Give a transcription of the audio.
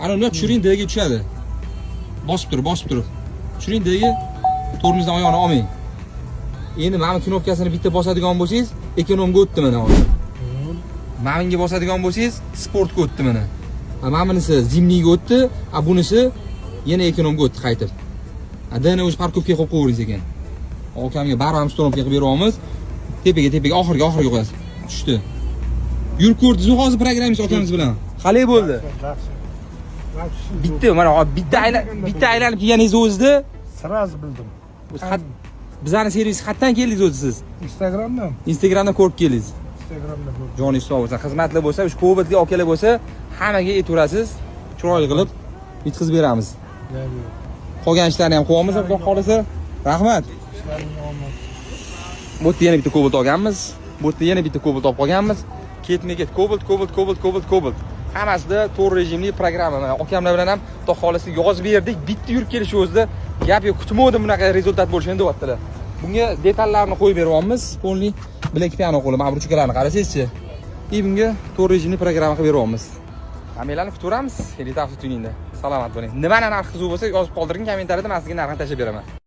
Ana uni tushiring, D'ga tushadi. Bosib turib. Tushiring D'ga, tormozdan oyoqni olmang. Endi mana knopkasini bitta bosadigan bo'lsangiz, ekonomga o'tdi mana hozir. Mana bunga bosadigan bo'lsangiz, sportga o'tdi mana. Mana bunisi zimniyga o'tdi, bunisi yana ekonomga o'tdi qaytib. D'ni o'zi parkovka qo'yib qo'yingiz ekan. Okamga barham stonovka qilib beryapmiz. Tepaga oxirga qo'yasiz. Tushdi. Yurib ko'rdingiz hozir programmist akamiz bilan. Qalay bo'ldi? Bitta mana bitta aylanib kelganingiz o'zida Sraz bildim. Bizning servis xatdan keldingiz o'zi siz? Instagramdan ko'rib keldingiz. Joningiz sog' bo'lsin. Xizmatli bo'lsa, shu Cobaltga okalar bo'lsa, hammaga aytaverasiz. Chiroyli qilib bitkizib beramiz. Qolgan ishlarni ham qo'yamiz, xudo xolisa. Rahmat. Bu yerda yana bitta Cobalt olganmiz. Bu yerda yana bitta Cobalt olib qolganmiz. Ketma-ket Cobalt. Hammasida to'g'ri rejimli programma. Mana okamlar bilan ham xudo xolisa yozib berdik. Bitta yurib kelish o'zida gap yo'q, kutmadim bunaqa rezultat bo'lishini deyaptilar. Bunga detallarni qo'yib beryapmiz. Polni bilak piano qo'li, mana ruchkalarni qarasangizchi. Bunga to'g'ri rejimli programma qilib beryapmiz. Hammalarni kutaveramiz. Elita avto tuningda. Salomat bo'ling. Nimani narxi qiziq bo'lsa yozib qoldiring kommentariyada, men sizga narxini tashlab beraman.